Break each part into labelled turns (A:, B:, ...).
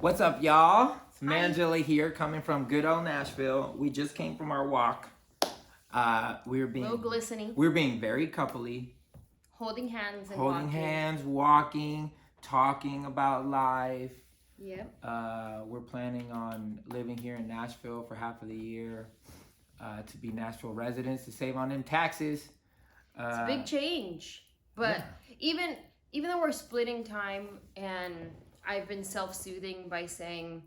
A: What's up, y'all? It's Manjelah here, coming from good old Nashville. We just came from our walk. We were being very coupley,
B: holding hands and
A: walking, talking about life.
B: Yep.
A: We're planning on living here in Nashville for half of the year, to be Nashville residents, to save on them taxes.
B: It's a big change, but even though we're splitting time, and I've been self-soothing by saying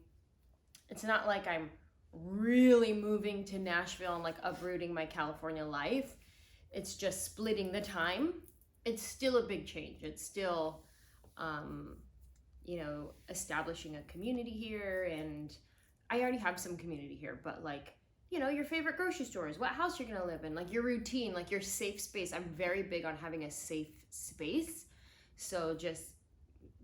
B: it's not like I'm really moving to Nashville and like uprooting my California life. It's just splitting the time. It's still a big change. It's still establishing a community here, and I already have some community here, but like, your favorite grocery stores, what house you're gonna live in, like your routine, like your safe space. I'm very big on having a safe space. So just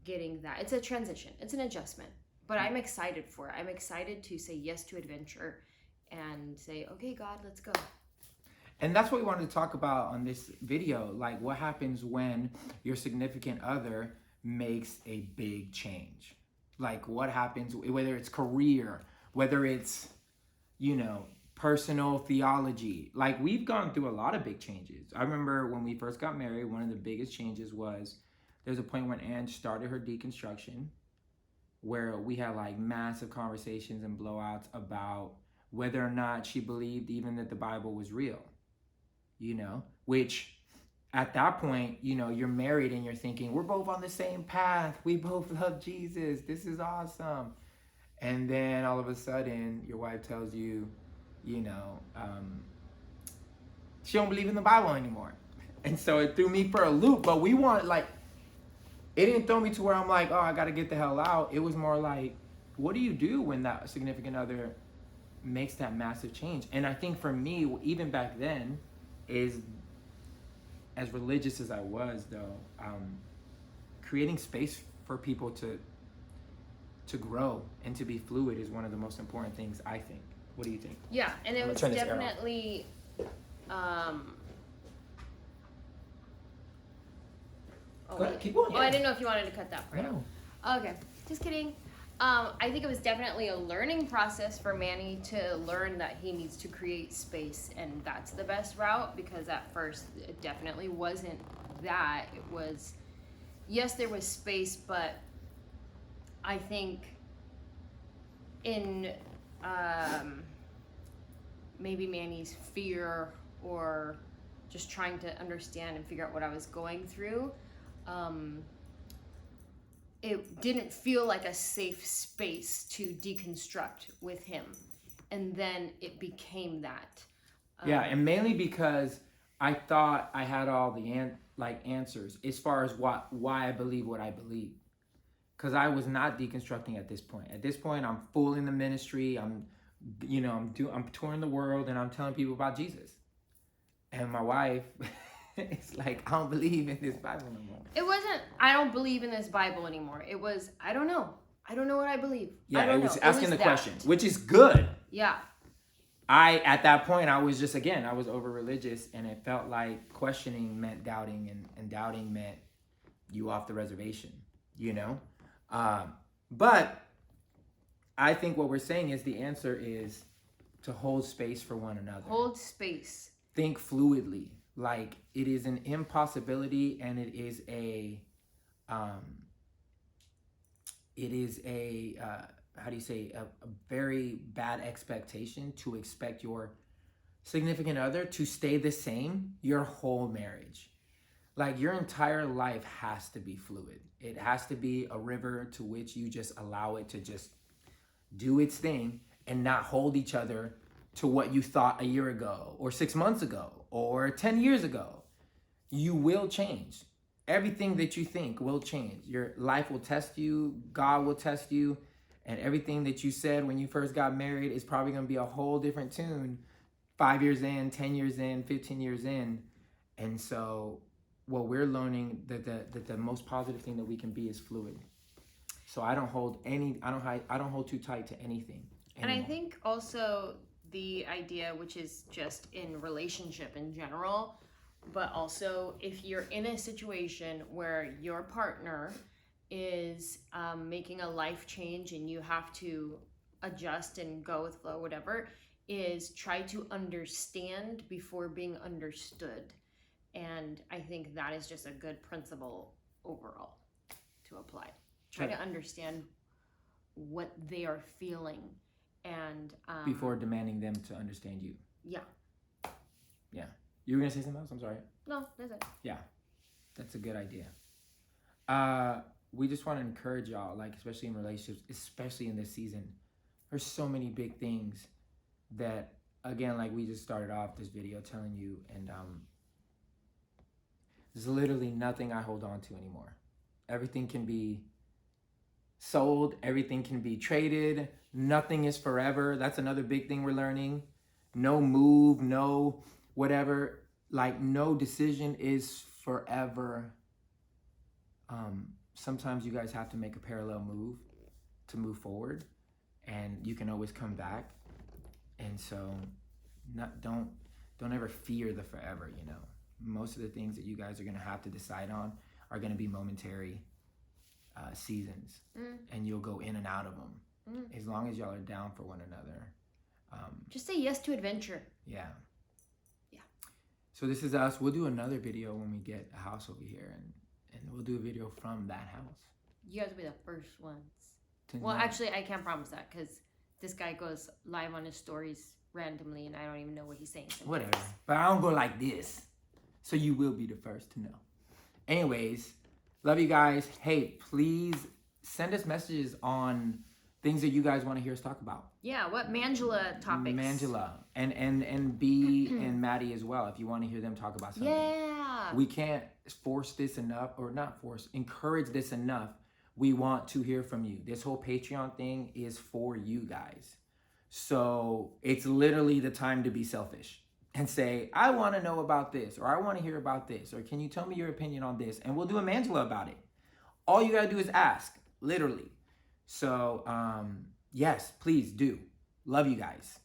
B: getting that. It's a transition. It's an adjustment. But I'm excited for it. I'm excited to say yes to adventure and say, okay, God, let's go.
A: And that's what we wanted to talk about on this video. Like, what happens when your significant other makes a big change? Like, what happens, whether it's career, whether it's, personal theology. Like, we've gone through a lot of big changes. I remember when we first got married, one of the biggest changes was there's a point when Ange started her deconstruction where we had like massive conversations and blowouts about whether or not she believed even that the Bible was real, which at that point, you're married and you're thinking, we're both on the same path. We both love Jesus. This is awesome. And then all of a sudden your wife tells you, she don't believe in the Bible anymore. And so it threw me for a loop, but it didn't throw me to where I'm like, oh, I got to get the hell out. It was more like, what do you do when that significant other makes that massive change? And I think for me, even back then, is as religious as I was, though, creating space for people to grow and to be fluid is one of the most important things, I think. What do you think?
B: Yeah, and it was definitely...
A: Go ahead, keep going.
B: Oh, I didn't know if you wanted to cut that part
A: No.
B: out. Okay, just kidding. I think it was definitely a learning process for Manny to learn that he needs to create space, and that's the best route, because at first it definitely wasn't that. It was, yes, there was space, but I think in maybe Manny's fear or just trying to understand and figure out what I was going through, it didn't feel like a safe space to deconstruct with him. And then it became that.
A: And mainly because I thought I had all the answers as far as why I believe what I believe. Because I was not deconstructing at this point. At this point, I'm full in the ministry. I'm touring the world, and I'm telling people about Jesus. And my wife... It's like, I don't believe in this Bible anymore.
B: It wasn't, I don't believe in this Bible anymore. It was, I don't know. I don't know what I believe.
A: Yeah, it was asking the question, which is good.
B: Yeah.
A: At that point, I was just, again, I was over religious, and it felt like questioning meant doubting, and doubting meant you off the reservation, But I think what we're saying is the answer is to hold space for one another.
B: Hold space.
A: Think fluidly. Like, it is an impossibility, and it is a very bad expectation to expect your significant other to stay the same your whole marriage. Like, your entire life has to be fluid. It has to be a river to which you just allow it to just do its thing and not hold each other to what you thought a year ago or 6 months ago or 10 years ago. You will change. Everything that you think will change. Your life will test you. God will test you. And everything that you said when you first got married is probably going to be a whole different tune 5 years in, 10 years in, 15 years in. And so what we're learning that the most positive thing that we can be is fluid. So I don't hold too tight to anything anymore.
B: And I think also the idea, which is just in relationship in general, but also if you're in a situation where your partner is making a life change and you have to adjust and go with flow, whatever, is try to understand before being understood. And I think that is just a good principle overall to apply. Try to understand what they are feeling and
A: before demanding them to understand you.
B: Yeah.
A: Yeah. You were gonna say something else? I'm sorry.
B: No, that's it.
A: Yeah, that's a good idea. We just want to encourage y'all, like, especially in relationships, especially in this season. There's so many big things that, again, like we just started off this video telling you, and there's literally nothing I hold on to anymore. Everything can be sold, everything can be traded, nothing is forever. That's another big thing we're learning. No move, no whatever, like no decision is forever. Sometimes you guys have to make a parallel move to move forward, and you can always come back. And so don't ever fear the forever, you know. Most of the things that you guys are going to have to decide on are going to be momentary seasons, and you'll go in and out of them as long as y'all are down for one another.
B: Just say yes to adventure.
A: Yeah.
B: Yeah.
A: So this is us. We'll do another video when we get a house over here, and we'll do a video from that house.
B: You guys will be the first ones.
A: To
B: Well,
A: know.
B: actually, I can't promise that because this guy goes live on his stories randomly, and I don't even know what he's saying sometimes.
A: Whatever. But I don't go like this. So you will be the first to know. Anyways, love you guys. Hey, please send us messages on things that you guys want to hear us talk about.
B: Yeah, what Manjelah topics?
A: Manjelah and B and Maddie as well, if you want to hear them talk about something.
B: Yeah.
A: We can't force this enough, or not force, encourage this enough. We want to hear from you. This whole Patreon thing is for you guys. So it's literally the time to be selfish and say, I want to know about this, or I want to hear about this, or can you tell me your opinion on this? And we'll do a Manjelah about it. All you got to do is ask, literally. So, yes, please do. Love you guys.